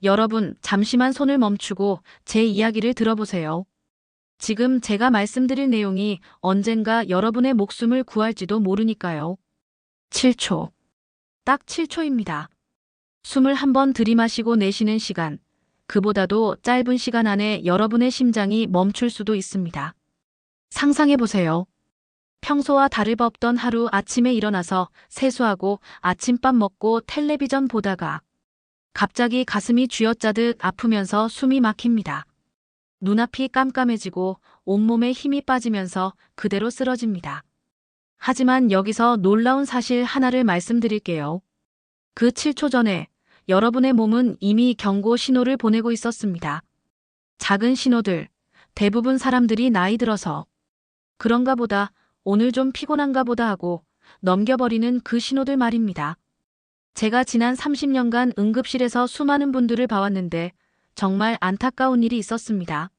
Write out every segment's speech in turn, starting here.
여러분, 잠시만 손을 멈추고 제 이야기를 들어보세요. 지금 제가 말씀드릴 내용이 언젠가 여러분의 목숨을 구할지도 모르니까요. 7초. 딱 7초입니다. 숨을 한번 들이마시고 내쉬는 시간. 그보다도 짧은 시간 안에 여러분의 심장이 멈출 수도 있습니다. 상상해보세요. 평소와 다를 바 없던 하루 아침에 일어나서 세수하고 아침밥 먹고 텔레비전 보다가 갑자기 가슴이 쥐어짜듯 아프면서 숨이 막힙니다. 눈앞이 깜깜해지고 온몸에 힘이 빠지면서 그대로 쓰러집니다. 하지만 여기서 놀라운 사실 하나를 말씀드릴게요. 그 7초 전에 여러분의 몸은 이미 경고 신호를 보내고 있었습니다. 작은 신호들, 대부분 사람들이 나이 들어서 그런가 보다, 오늘 좀 피곤한가 보다 하고 넘겨버리는 그 신호들 말입니다. 제가 지난 30년간 응급실에서 수많은 분들을 봐왔는데 정말 안타까운 일이 있었습니다.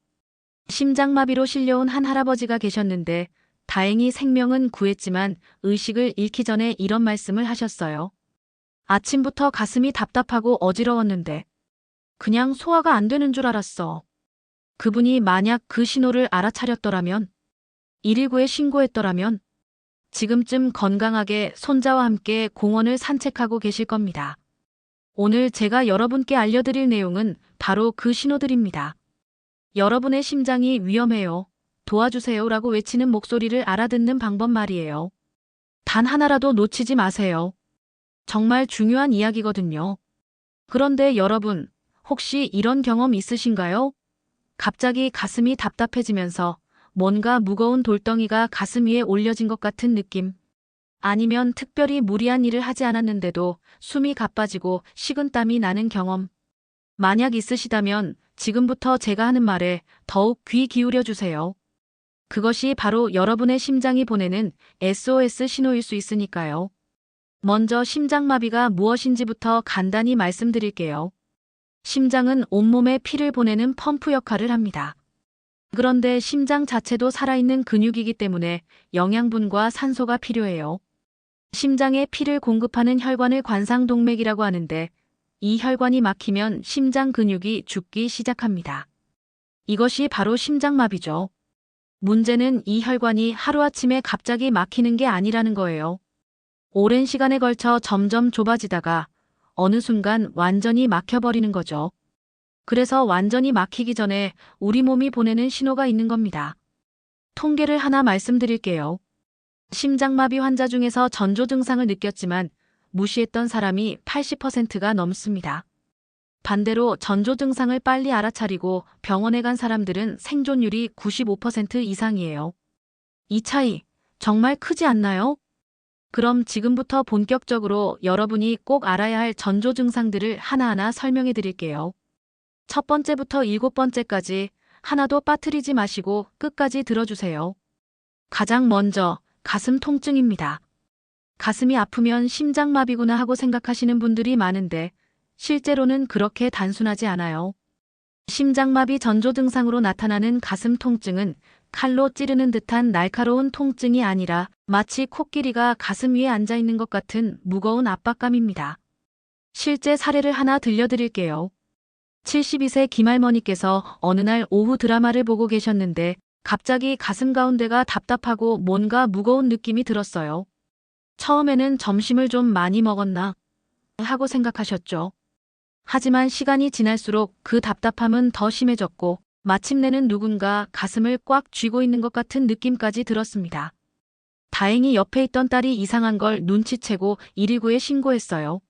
심장마비로 실려온 한 할아버지가 계셨는데 다행히 생명은 구했지만 의식을 잃기 전에 이런 말씀을 하셨어요. 아침부터 가슴이 답답하고 어지러웠는데 그냥 소화가 안 되는 줄 알았어. 그분이 만약 그 신호를 알아차렸더라면, 119에 신고했더라면 지금쯤 건강하게 손자와 함께 공원을 산책하고 계실 겁니다. 오늘 제가 여러분께 알려드릴 내용은 바로 그 신호들입니다. 여러분의 심장이 위험해요. 도와주세요 라고 외치는 목소리를 알아듣는 방법 말이에요. 단 하나라도 놓치지 마세요. 정말 중요한 이야기거든요. 그런데 여러분, 혹시 이런 경험 있으신가요? 갑자기 가슴이 답답해지면서 뭔가 무거운 돌덩이가 가슴 위에 올려진 것 같은 느낌. 아니면 특별히 무리한 일을 하지 않았는데도 숨이 가빠지고 식은땀이 나는 경험. 만약 있으시다면 지금부터 제가 하는 말에 더욱 귀 기울여 주세요. 그것이 바로 여러분의 심장이 보내는 SOS 신호일 수 있으니까요. 먼저 심장마비가 무엇인지부터 간단히 말씀드릴게요. 심장은 온몸에 피를 보내는 펌프 역할을 합니다. 그런데 심장 자체도 살아있는 근육이기 때문에 영양분과 산소가 필요해요. 심장에 피를 공급하는 혈관을 관상동맥이라고 하는데 이 혈관이 막히면 심장 근육이 죽기 시작합니다. 이것이 바로 심장마비죠. 문제는 이 혈관이 하루아침에 갑자기 막히는 게 아니라는 거예요. 오랜 시간에 걸쳐 점점 좁아지다가 어느 순간 완전히 막혀버리는 거죠. 그래서 완전히 막히기 전에 우리 몸이 보내는 신호가 있는 겁니다. 통계를 하나 말씀드릴게요. 심장마비 환자 중에서 전조 증상을 느꼈지만 무시했던 사람이 80%가 넘습니다. 반대로 전조 증상을 빨리 알아차리고 병원에 간 사람들은 생존율이 95% 이상이에요. 이 차이 정말 크지 않나요? 그럼 지금부터 본격적으로 여러분이 꼭 알아야 할 전조 증상들을 하나하나 설명해 드릴게요. 첫 번째부터 7번째까지 하나도 빠뜨리지 마시고 끝까지 들어주세요. 가장 먼저 가슴 통증입니다. 가슴이 아프면 심장마비구나 하고 생각하시는 분들이 많은데 실제로는 그렇게 단순하지 않아요. 심장마비 전조 증상으로 나타나는 가슴 통증은 칼로 찌르는 듯한 날카로운 통증이 아니라 마치 코끼리가 가슴 위에 앉아 있는 것 같은 무거운 압박감입니다. 실제 사례를 하나 들려드릴게요. 72세 김할머니께서 어느 날 오후 드라마를 보고 계셨는데 갑자기 가슴 가운데가 답답하고 뭔가 무거운 느낌이 들었어요. 처음에는 점심을 좀 많이 먹었나 하고 생각하셨죠. 하지만 시간이 지날수록 그 답답함은 더 심해졌고 마침내는 누군가 가슴을 꽉 쥐고 있는 것 같은 느낌까지 들었습니다. 다행히 옆에 있던 딸이 이상한 걸 눈치채고 119에 신고했어요.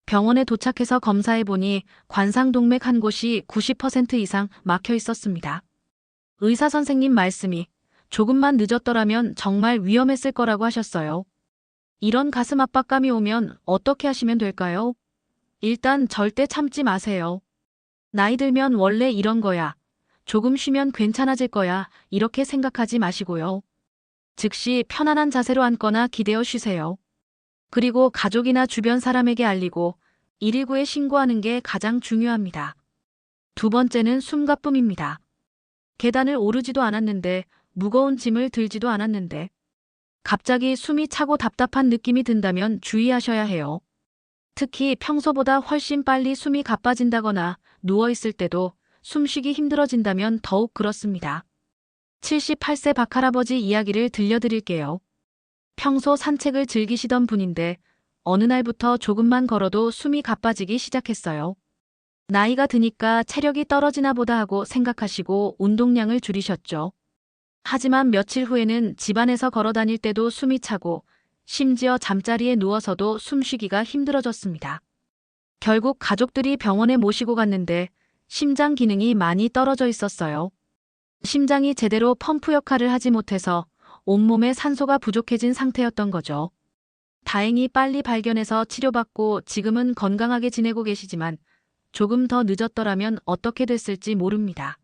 병원에 도착해서 검사해보니 관상동맥 한 곳이 90% 이상 막혀 있었습니다. 의사 선생님 말씀이 조금만 늦었더라면 정말 위험했을 거라고 하셨어요. 이런 가슴 압박감이 오면 어떻게 하시면 될까요? 일단 절대 참지 마세요. 나이 들면 원래 이런 거야. 조금 쉬면 괜찮아질 거야. 이렇게 생각하지 마시고요. 즉시 편안한 자세로 앉거나 기대어 쉬세요. 그리고 가족이나 주변 사람에게 알리고 119에 신고하는 게 가장 중요합니다. 두 번째는 숨가쁨입니다. 계단을 오르지도 않았는데 무거운 짐을 들지도 않았는데 갑자기 숨이 차고 답답한 느낌이 든다면 주의하셔야 해요. 특히 평소보다 훨씬 빨리 숨이 가빠진다거나 누워있을 때도 숨쉬기 힘들어진다면 더욱 그렇습니다. 78세 박할아버지 이야기를 들려드릴게요. 평소 산책을 즐기시던 분인데 어느 날부터 조금만 걸어도 숨이 가빠지기 시작했어요. 나이가 드니까 체력이 떨어지나 보다 하고 생각하시고 운동량을 줄이셨죠. 하지만 며칠 후에는 집안에서 걸어 다닐 때도 숨이 차고 심지어 잠자리에 누워서도 숨쉬기가 힘들어졌습니다. 결국 가족들이 병원에 모시고 갔는데 심장 기능이 많이 떨어져 있었어요. 심장이 제대로 펌프 역할을 하지 못해서 온몸에 산소가 부족해진 상태였던 거죠. 다행히 빨리 발견해서 치료받고 지금은 건강하게 지내고 계시지만 조금 더 늦었더라면 어떻게 됐을지 모릅니다.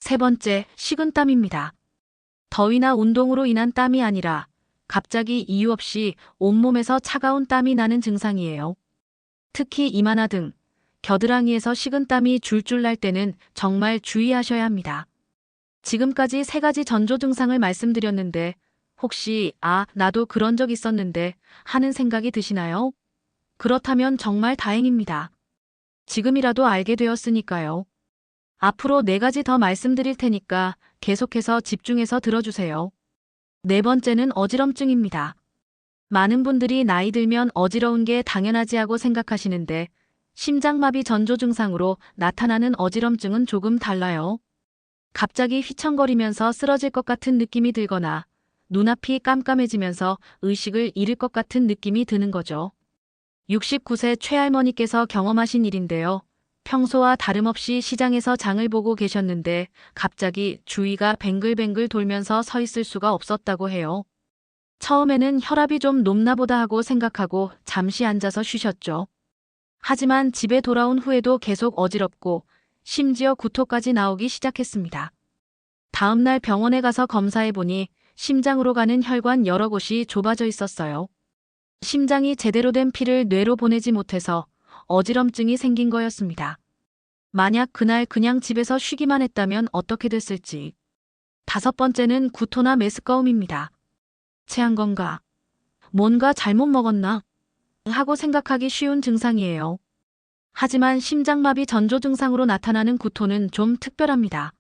세 번째, 식은땀입니다. 더위나 운동으로 인한 땀이 아니라 갑자기 이유 없이 온몸에서 차가운 땀이 나는 증상이에요. 특히 이마나 등, 겨드랑이에서 식은땀이 줄줄 날 때는 정말 주의하셔야 합니다. 지금까지 3가지 전조 증상을 말씀드렸는데 혹시 나도 그런 적 있었는데 하는 생각이 드시나요? 그렇다면 정말 다행입니다. 지금이라도 알게 되었으니까요. 앞으로 4가지 더 말씀드릴 테니까 계속해서 집중해서 들어주세요. 네 번째는 어지럼증입니다. 많은 분들이 나이 들면 어지러운 게 당연하지 하고 생각하시는데 심장마비 전조 증상으로 나타나는 어지럼증은 조금 달라요. 갑자기 휘청거리면서 쓰러질 것 같은 느낌이 들거나 눈앞이 깜깜해지면서 의식을 잃을 것 같은 느낌이 드는 거죠. 69세 최할머니께서 경험하신 일인데요. 평소와 다름없이 시장에서 장을 보고 계셨는데 갑자기 주위가 뱅글뱅글 돌면서 서 있을 수가 없었다고 해요. 처음에는 혈압이 좀 높나 보다 하고 생각하고 잠시 앉아서 쉬셨죠. 하지만 집에 돌아온 후에도 계속 어지럽고 심지어 구토까지 나오기 시작했습니다. 다음날 병원에 가서 검사해보니 심장으로 가는 혈관 여러 곳이 좁아져 있었어요. 심장이 제대로 된 피를 뇌로 보내지 못해서 어지럼증이 생긴 거였습니다. 만약 그날 그냥 집에서 쉬기만 했다면 어떻게 됐을지. 5번째는 구토나 메스꺼움입니다. 체한 건가? 뭔가 잘못 먹었나? 하고 생각하기 쉬운 증상이에요. 하지만 심장마비 전조 증상으로 나타나는 구토는 좀 특별합니다.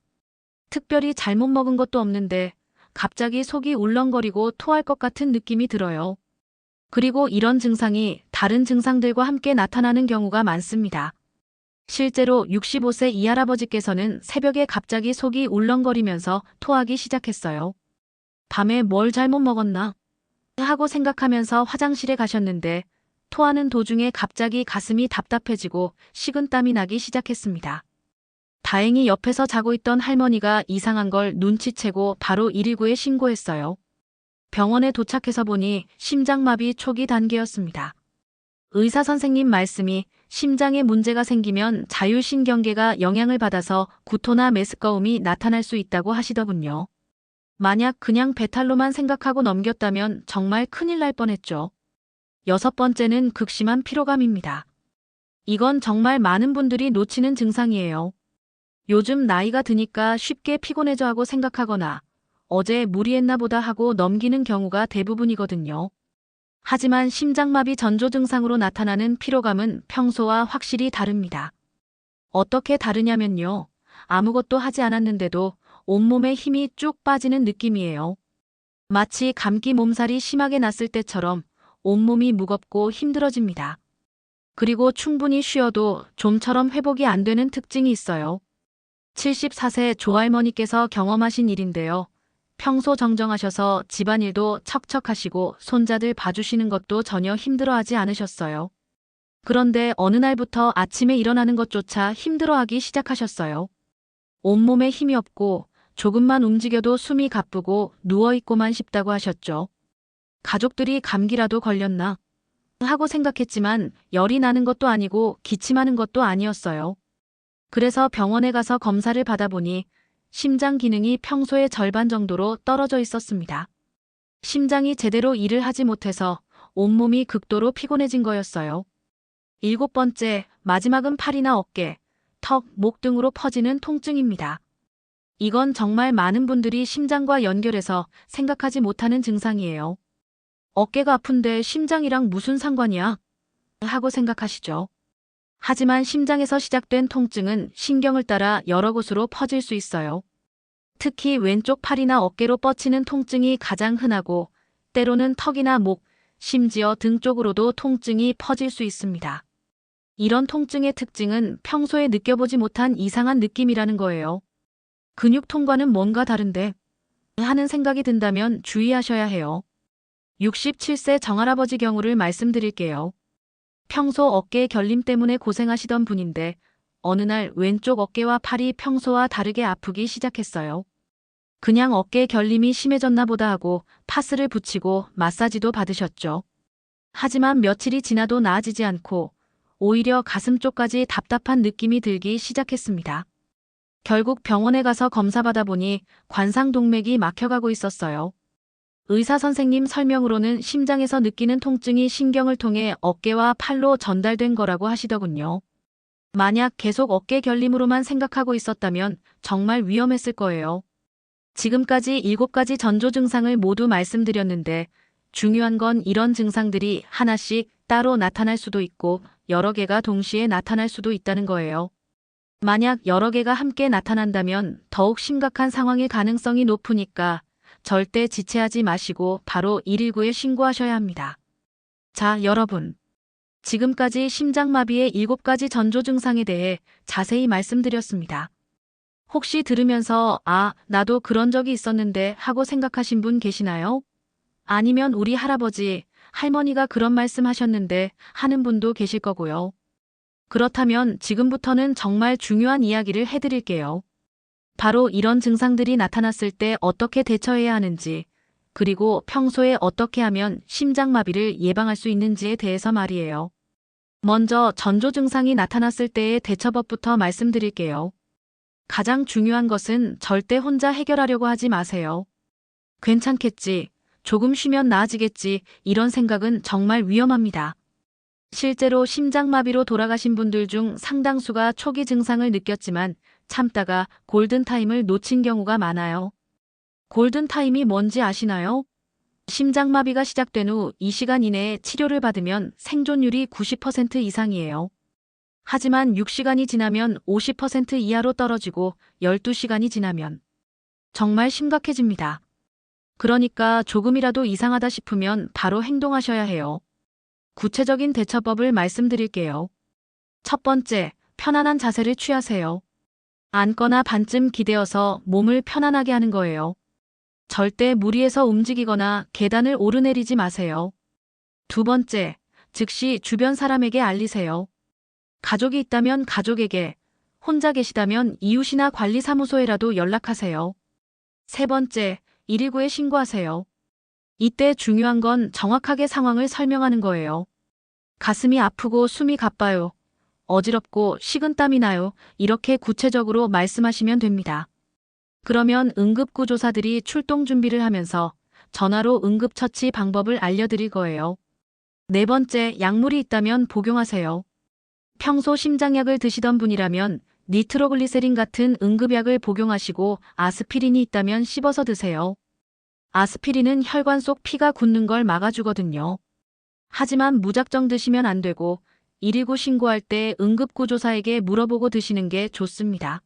특별히 잘못 먹은 것도 없는데 갑자기 속이 울렁거리고 토할 것 같은 느낌이 들어요. 그리고 이런 증상이 다른 증상들과 함께 나타나는 경우가 많습니다. 실제로 65세 이 할아버지께서는 새벽에 갑자기 속이 울렁거리면서 토하기 시작했어요. 밤에 뭘 잘못 먹었나? 하고 생각하면서 화장실에 가셨는데 토하는 도중에 갑자기 가슴이 답답해지고 식은땀이 나기 시작했습니다. 다행히 옆에서 자고 있던 할머니가 이상한 걸 눈치채고 바로 119에 신고했어요. 병원에 도착해서 보니 심장마비 초기 단계였습니다. 의사 선생님 말씀이 심장에 문제가 생기면 자율신경계가 영향을 받아서 구토나 메스꺼움이 나타날 수 있다고 하시더군요. 만약 그냥 배탈로만 생각하고 넘겼다면 정말 큰일 날 뻔했죠. 6번째는 극심한 피로감입니다. 이건 정말 많은 분들이 놓치는 증상이에요. 요즘 나이가 드니까 쉽게 피곤해져 하고 생각하거나 어제 무리했나 보다 하고 넘기는 경우가 대부분이거든요. 하지만 심장마비 전조 증상으로 나타나는 피로감은 평소와 확실히 다릅니다. 어떻게 다르냐면요. 아무것도 하지 않았는데도 온몸에 힘이 쭉 빠지는 느낌이에요. 마치 감기 몸살이 심하게 났을 때처럼 온몸이 무겁고 힘들어집니다. 그리고 충분히 쉬어도 좀처럼 회복이 안 되는 특징이 있어요. 74세 조할머니께서 경험하신 일인데요. 평소 정정하셔서 집안일도 척척하시고 손자들 봐주시는 것도 전혀 힘들어하지 않으셨어요. 그런데 어느 날부터 아침에 일어나는 것조차 힘들어하기 시작하셨어요. 온몸에 힘이 없고 조금만 움직여도 숨이 가쁘고 누워있고만 싶다고 하셨죠. 가족들이 감기라도 걸렸나 하고 생각했지만 열이 나는 것도 아니고 기침하는 것도 아니었어요. 그래서 병원에 가서 검사를 받아보니 심장 기능이 평소의 절반 정도로 떨어져 있었습니다. 심장이 제대로 일을 하지 못해서 온몸이 극도로 피곤해진 거였어요. 7번째, 마지막은 팔이나 어깨, 턱, 목 등으로 퍼지는 통증입니다. 이건 정말 많은 분들이 심장과 연결해서 생각하지 못하는 증상이에요. 어깨가 아픈데 심장이랑 무슨 상관이야? 하고 생각하시죠. 하지만 심장에서 시작된 통증은 신경을 따라 여러 곳으로 퍼질 수 있어요. 특히 왼쪽 팔이나 어깨로 뻗치는 통증이 가장 흔하고 때로는 턱이나 목, 심지어 등 쪽으로도 통증이 퍼질 수 있습니다. 이런 통증의 특징은 평소에 느껴보지 못한 이상한 느낌이라는 거예요. 근육통과는 뭔가 다른데 하는 생각이 든다면 주의하셔야 해요. 67세 정할아버지 경우를 말씀드릴게요. 평소 어깨 결림 때문에 고생하시던 분인데 어느 날 왼쪽 어깨와 팔이 평소와 다르게 아프기 시작했어요. 그냥 어깨 결림이 심해졌나 보다 하고 파스를 붙이고 마사지도 받으셨죠. 하지만 며칠이 지나도 나아지지 않고 오히려 가슴 쪽까지 답답한 느낌이 들기 시작했습니다. 결국 병원에 가서 검사받아 보니 관상동맥이 막혀가고 있었어요. 의사 선생님 설명으로는 심장에서 느끼는 통증이 신경을 통해 어깨와 팔로 전달된 거라고 하시더군요. 만약 계속 어깨 결림으로만 생각하고 있었다면 정말 위험했을 거예요. 지금까지 7가지 전조 증상을 모두 말씀드렸는데 중요한 건 이런 증상들이 하나씩 따로 나타날 수도 있고 여러 개가 동시에 나타날 수도 있다는 거예요. 만약 여러 개가 함께 나타난다면 더욱 심각한 상황일 가능성이 높으니까 절대 지체하지 마시고 바로 119에 신고하셔야 합니다. 자, 여러분. 지금까지 심장마비의 7가지 전조 증상에 대해 자세히 말씀드렸습니다. 혹시 들으면서 나도 그런 적이 있었는데 하고 생각하신 분 계시나요? 아니면 우리 할아버지, 할머니가 그런 말씀 하셨는데 하는 분도 계실 거고요. 그렇다면 지금부터는 정말 중요한 이야기를 해드릴게요. 바로 이런 증상들이 나타났을 때 어떻게 대처해야 하는지, 그리고 평소에 어떻게 하면 심장마비를 예방할 수 있는지에 대해서 말이에요. 먼저 전조 증상이 나타났을 때의 대처법부터 말씀드릴게요. 가장 중요한 것은 절대 혼자 해결하려고 하지 마세요. 괜찮겠지, 조금 쉬면 나아지겠지, 이런 생각은 정말 위험합니다. 실제로 심장마비로 돌아가신 분들 중 상당수가 초기 증상을 느꼈지만 참다가 골든타임을 놓친 경우가 많아요. 골든타임이 뭔지 아시나요? 심장마비가 시작된 후 2시간 이내에 치료를 받으면 생존율이 90% 이상이에요. 하지만 6시간이 지나면 50% 이하로 떨어지고 12시간이 지나면 정말 심각해집니다. 그러니까 조금이라도 이상하다 싶으면 바로 행동하셔야 해요. 구체적인 대처법을 말씀드릴게요. 첫 번째, 편안한 자세를 취하세요. 앉거나 반쯤 기대어서 몸을 편안하게 하는 거예요. 절대 무리해서 움직이거나 계단을 오르내리지 마세요. 두 번째, 즉시 주변 사람에게 알리세요. 가족이 있다면 가족에게, 혼자 계시다면 이웃이나 관리사무소에라도 연락하세요. 세 번째, 119에 신고하세요. 이때 중요한 건 정확하게 상황을 설명하는 거예요. 가슴이 아프고 숨이 가빠요. 어지럽고 식은땀이 나요. 이렇게 구체적으로 말씀하시면 됩니다. 그러면 응급구조사들이 출동 준비를 하면서 전화로 응급처치 방법을 알려드릴 거예요. 네 번째, 약물이 있다면 복용하세요. 평소 심장약을 드시던 분이라면 니트로글리세린 같은 응급약을 복용하시고 아스피린이 있다면 씹어서 드세요. 아스피린은 혈관 속 피가 굳는 걸 막아주거든요. 하지만 무작정 드시면 안 되고 119 신고할 때 응급구조사에게 물어보고 드시는 게 좋습니다.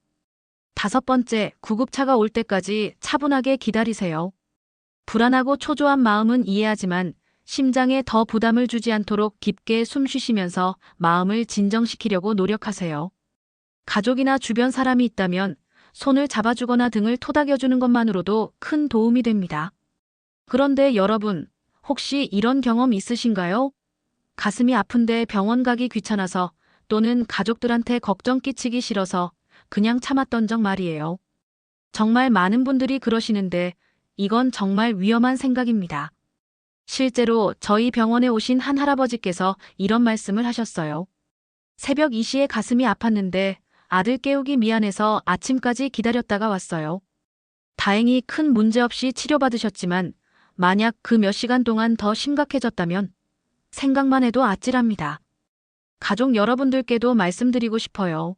다섯 번째, 구급차가 올 때까지 차분하게 기다리세요. 불안하고 초조한 마음은 이해하지만 심장에 더 부담을 주지 않도록 깊게 숨 쉬시면서 마음을 진정시키려고 노력하세요. 가족이나 주변 사람이 있다면 손을 잡아주거나 등을 토닥여주는 것만으로도 큰 도움이 됩니다. 그런데 여러분, 혹시 이런 경험 있으신가요? 가슴이 아픈데 병원 가기 귀찮아서 또는 가족들한테 걱정 끼치기 싫어서 그냥 참았던 적 말이에요. 정말 많은 분들이 그러시는데 이건 정말 위험한 생각입니다. 실제로 저희 병원에 오신 한 할아버지께서 이런 말씀을 하셨어요. 새벽 2시에 가슴이 아팠는데 아들 깨우기 미안해서 아침까지 기다렸다가 왔어요. 다행히 큰 문제 없이 치료받으셨지만 만약 그 몇 시간 동안 더 심각해졌다면 생각만 해도 아찔합니다. 가족 여러분들께도 말씀드리고 싶어요.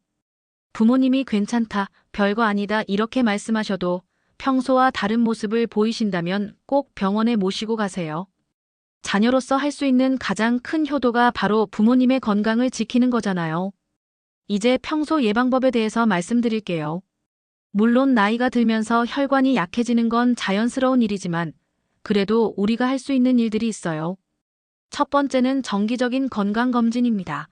부모님이 괜찮다, 별거 아니다 이렇게 말씀하셔도 평소와 다른 모습을 보이신다면 꼭 병원에 모시고 가세요. 자녀로서 할 수 있는 가장 큰 효도가 바로 부모님의 건강을 지키는 거잖아요. 이제 평소 예방법에 대해서 말씀드릴게요. 물론 나이가 들면서 혈관이 약해지는 건 자연스러운 일이지만 그래도 우리가 할 수 있는 일들이 있어요. 첫 번째는 정기적인 건강검진입니다.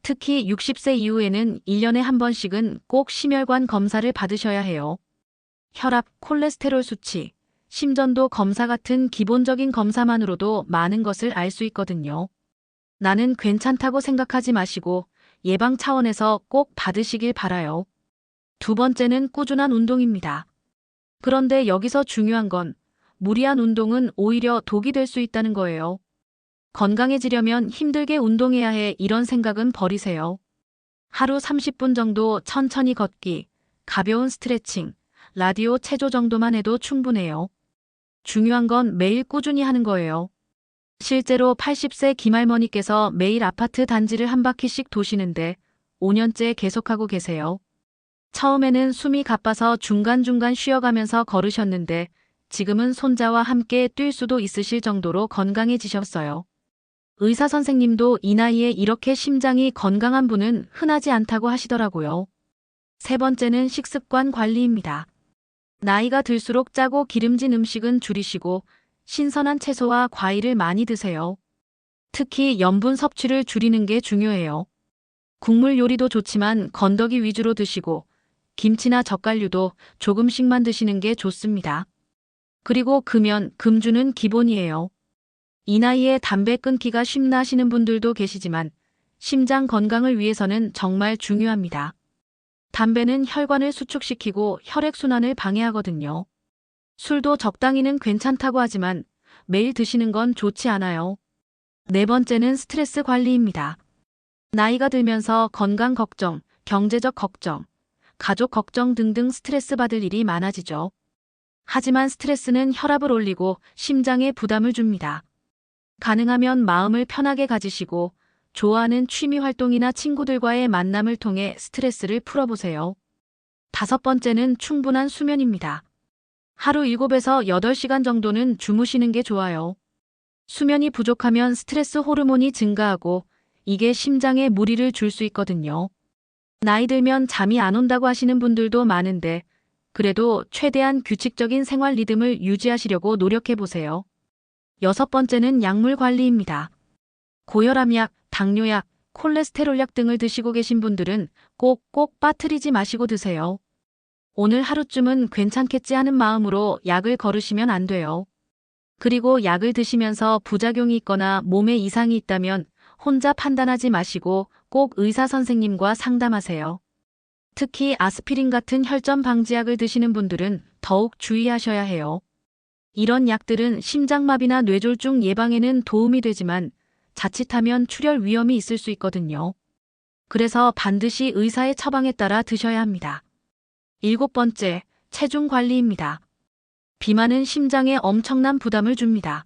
특히 60세 이후에는 1년에 한 번씩은 꼭 심혈관 검사를 받으셔야 해요. 혈압, 콜레스테롤 수치, 심전도 검사 같은 기본적인 검사만으로도 많은 것을 알 수 있거든요. 나는 괜찮다고 생각하지 마시고 예방 차원에서 꼭 받으시길 바라요. 두 번째는 꾸준한 운동입니다. 그런데 여기서 중요한 건 무리한 운동은 오히려 독이 될 수 있다는 거예요. 건강해지려면 힘들게 운동해야 해 이런 생각은 버리세요. 하루 30분 정도 천천히 걷기, 가벼운 스트레칭, 라디오 체조 정도만 해도 충분해요. 중요한 건 매일 꾸준히 하는 거예요. 실제로 80세 김할머니께서 매일 아파트 단지를 한 바퀴씩 도시는데 5년째 계속하고 계세요. 처음에는 숨이 가빠서 중간중간 쉬어가면서 걸으셨는데 지금은 손자와 함께 뛸 수도 있으실 정도로 건강해지셨어요. 의사 선생님도 이 나이에 이렇게 심장이 건강한 분은 흔하지 않다고 하시더라고요. 세 번째는 식습관 관리입니다. 나이가 들수록 짜고 기름진 음식은 줄이시고 신선한 채소와 과일을 많이 드세요. 특히 염분 섭취를 줄이는 게 중요해요. 국물 요리도 좋지만 건더기 위주로 드시고 김치나 젓갈류도 조금씩만 드시는 게 좋습니다. 그리고 금연, 금주는 기본이에요. 이 나이에 담배 끊기가 쉽나 하시는 분들도 계시지만 심장 건강을 위해서는 정말 중요합니다. 담배는 혈관을 수축시키고 혈액순환을 방해하거든요. 술도 적당히는 괜찮다고 하지만 매일 드시는 건 좋지 않아요. 네 번째는 스트레스 관리입니다. 나이가 들면서 건강 걱정, 경제적 걱정, 가족 걱정 등등 스트레스 받을 일이 많아지죠. 하지만 스트레스는 혈압을 올리고 심장에 부담을 줍니다. 가능하면 마음을 편하게 가지시고 좋아하는 취미 활동이나 친구들과의 만남을 통해 스트레스를 풀어보세요. 다섯 번째는 충분한 수면입니다. 하루 7에서 8시간 정도는 주무시는 게 좋아요. 수면이 부족하면 스트레스 호르몬이 증가하고 이게 심장에 무리를 줄 수 있거든요. 나이 들면 잠이 안 온다고 하시는 분들도 많은데 그래도 최대한 규칙적인 생활 리듬을 유지하시려고 노력해보세요. 여섯 번째는 약물 관리입니다. 고혈압약, 당뇨약, 콜레스테롤약 등을 드시고 계신 분들은 꼭 빠뜨리지 마시고 드세요. 오늘 하루쯤은 괜찮겠지 하는 마음으로 약을 거르시면 안 돼요. 그리고 약을 드시면서 부작용이 있거나 몸에 이상이 있다면 혼자 판단하지 마시고 꼭 의사 선생님과 상담하세요. 특히 아스피린 같은 혈전 방지약을 드시는 분들은 더욱 주의하셔야 해요. 이런 약들은 심장마비나 뇌졸중 예방에는 도움이 되지만 자칫하면 출혈 위험이 있을 수 있거든요. 그래서 반드시 의사의 처방에 따라 드셔야 합니다. 일곱 번째, 체중 관리입니다. 비만은 심장에 엄청난 부담을 줍니다.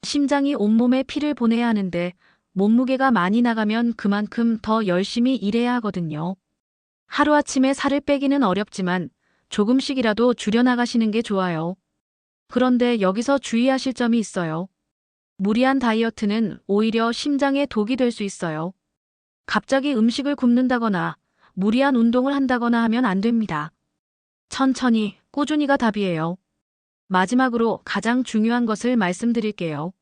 심장이 온몸에 피를 보내야 하는데 몸무게가 많이 나가면 그만큼 더 열심히 일해야 하거든요. 하루아침에 살을 빼기는 어렵지만 조금씩이라도 줄여나가시는 게 좋아요. 그런데 여기서 주의하실 점이 있어요. 무리한 다이어트는 오히려 심장에 독이 될 수 있어요. 갑자기 음식을 굶는다거나 무리한 운동을 한다거나 하면 안 됩니다. 천천히, 꾸준히가 답이에요. 마지막으로 가장 중요한 것을 말씀드릴게요.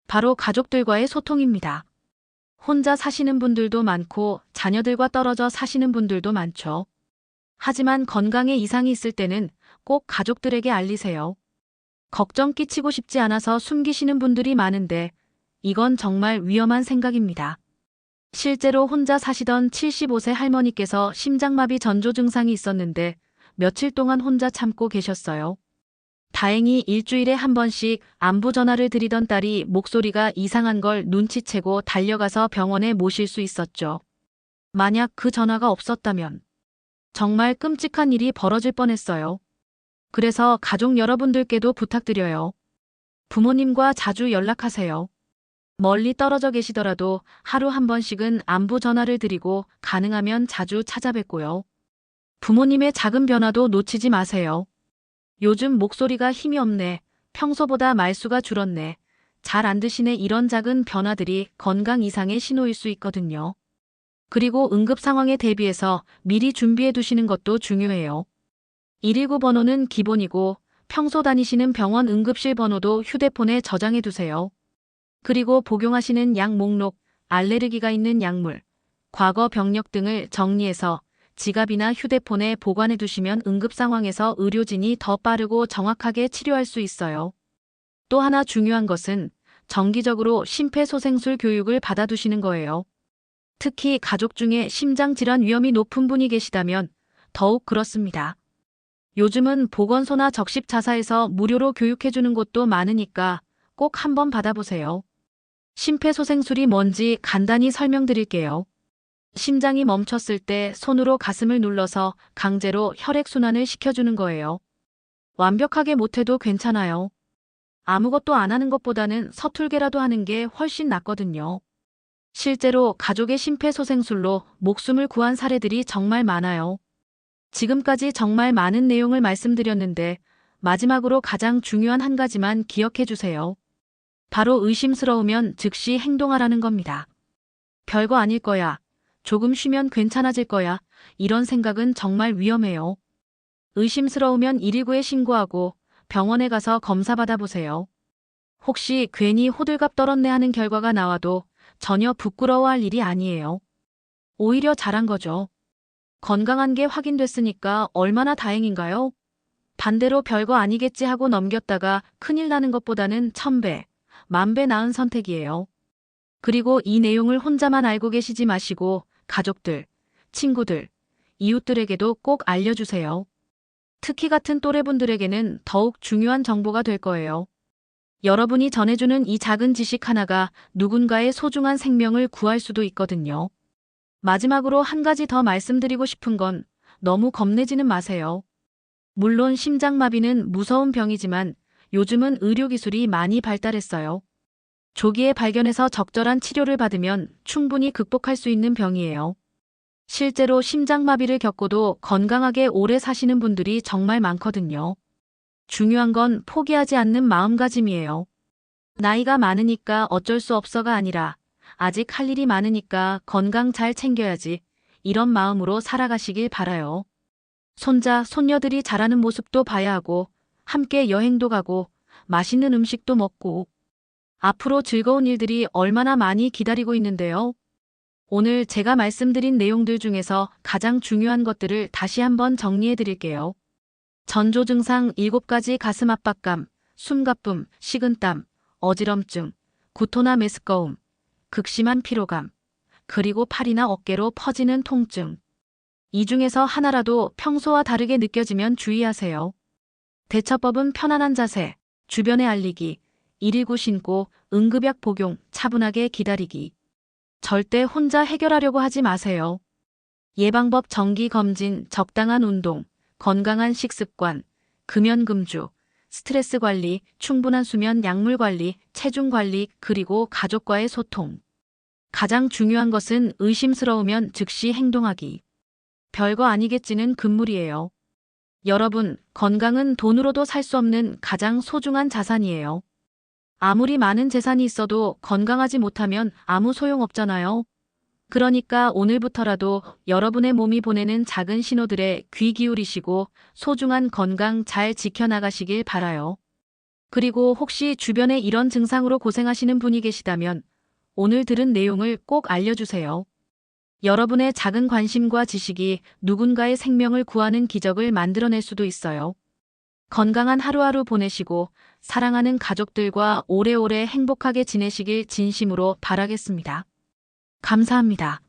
바로 가족들과의 소통입니다. 혼자 사시는 분들도 많고 자녀들과 떨어져 사시는 분들도 많죠. 하지만 건강에 이상이 있을 때는 꼭 가족들에게 알리세요. 걱정 끼치고 싶지 않아서 숨기시는 분들이 많은데 이건 정말 위험한 생각입니다. 실제로 혼자 사시던 75세 할머니께서 심장마비 전조 증상이 있었는데 며칠 동안 혼자 참고 계셨어요. 다행히 일주일에 한 번씩 안부 전화를 드리던 딸이 목소리가 이상한 걸 눈치채고 달려가서 병원에 모실 수 있었죠. 만약 그 전화가 없었다면 정말 끔찍한 일이 벌어질 뻔했어요. 그래서 가족 여러분들께도 부탁드려요. 부모님과 자주 연락하세요. 멀리 떨어져 계시더라도 하루 한 번씩은 안부 전화를 드리고 가능하면 자주 찾아뵙고요. 부모님의 작은 변화도 놓치지 마세요. 요즘 목소리가 힘이 없네. 평소보다 말수가 줄었네. 잘 안 드시네 이런 작은 변화들이 건강 이상의 신호일 수 있거든요. 그리고 응급 상황에 대비해서 미리 준비해 두시는 것도 중요해요. 119 번호는 기본이고 평소 다니시는 병원 응급실 번호도 휴대폰에 저장해 두세요. 그리고 복용하시는 약 목록, 알레르기가 있는 약물, 과거 병력 등을 정리해서 지갑이나 휴대폰에 보관해 두시면 응급 상황에서 의료진이 더 빠르고 정확하게 치료할 수 있어요. 또 하나 중요한 것은 정기적으로 심폐소생술 교육을 받아두시는 거예요. 특히 가족 중에 심장질환 위험이 높은 분이 계시다면 더욱 그렇습니다. 요즘은 보건소나 적십자사에서 무료로 교육해주는 곳도 많으니까 꼭 한번 받아보세요. 심폐소생술이 뭔지 간단히 설명드릴게요. 심장이 멈췄을 때 손으로 가슴을 눌러서 강제로 혈액순환을 시켜주는 거예요. 완벽하게 못해도 괜찮아요. 아무것도 안 하는 것보다는 서툴게라도 하는 게 훨씬 낫거든요. 실제로 가족의 심폐소생술로 목숨을 구한 사례들이 정말 많아요. 지금까지 정말 많은 내용을 말씀드렸는데 마지막으로 가장 중요한 한 가지만 기억해 주세요. 바로 의심스러우면 즉시 행동하라는 겁니다. 별거 아닐 거야. 조금 쉬면 괜찮아질 거야. 이런 생각은 정말 위험해요. 의심스러우면 119에 신고하고 병원에 가서 검사 받아보세요. 혹시 괜히 호들갑 떨었네 하는 결과가 나와도 전혀 부끄러워할 일이 아니에요. 오히려 잘한 거죠. 건강한 게 확인됐으니까 얼마나 다행인가요? 반대로 별거 아니겠지 하고 넘겼다가 큰일 나는 것보다는 1000배, 10,000배 나은 선택이에요. 그리고 이 내용을 혼자만 알고 계시지 마시고 가족들, 친구들, 이웃들에게도 꼭 알려주세요. 특히 같은 또래분들에게는 더욱 중요한 정보가 될 거예요. 여러분이 전해주는 이 작은 지식 하나가 누군가의 소중한 생명을 구할 수도 있거든요. 마지막으로 한 가지 더 말씀드리고 싶은 건 너무 겁내지는 마세요. 물론 심장마비는 무서운 병이지만 요즘은 의료기술이 많이 발달했어요. 조기에 발견해서 적절한 치료를 받으면 충분히 극복할 수 있는 병이에요. 실제로 심장마비를 겪고도 건강하게 오래 사시는 분들이 정말 많거든요. 중요한 건 포기하지 않는 마음가짐이에요. 나이가 많으니까 어쩔 수 없어가 아니라 아직 할 일이 많으니까 건강 잘 챙겨야지. 이런 마음으로 살아가시길 바라요. 손자, 손녀들이 자라는 모습도 봐야 하고 함께 여행도 가고 맛있는 음식도 먹고 앞으로 즐거운 일들이 얼마나 많이 기다리고 있는데요. 오늘 제가 말씀드린 내용들 중에서 가장 중요한 것들을 다시 한번 정리해 드릴게요. 전조 증상 7가지 가슴 압박감, 숨가쁨, 식은땀, 어지럼증, 구토나 메스꺼움, 극심한 피로감, 그리고 팔이나 어깨로 퍼지는 통증. 이 중에서 하나라도 평소와 다르게 느껴지면 주의하세요. 대처법은 편안한 자세, 주변에 알리기, 119 신고, 응급약 복용, 차분하게 기다리기. 절대 혼자 해결하려고 하지 마세요. 예방법 정기검진, 적당한 운동, 건강한 식습관, 금연금주, 스트레스 관리, 충분한 수면, 약물 관리, 체중 관리, 그리고 가족과의 소통. 가장 중요한 것은 의심스러우면 즉시 행동하기. 별거 아니겠지는 금물이에요. 여러분, 건강은 돈으로도 살 수 없는 가장 소중한 자산이에요. 아무리 많은 재산이 있어도 건강하지 못하면 아무 소용 없잖아요. 그러니까 오늘부터라도 여러분의 몸이 보내는 작은 신호들에 귀 기울이시고 소중한 건강 잘 지켜나가시길 바라요. 그리고 혹시 주변에 이런 증상으로 고생하시는 분이 계시다면 오늘 들은 내용을 꼭 알려주세요. 여러분의 작은 관심과 지식이 누군가의 생명을 구하는 기적을 만들어낼 수도 있어요. 건강한 하루하루 보내시고 사랑하는 가족들과 오래오래 행복하게 지내시길 진심으로 바라겠습니다. 감사합니다.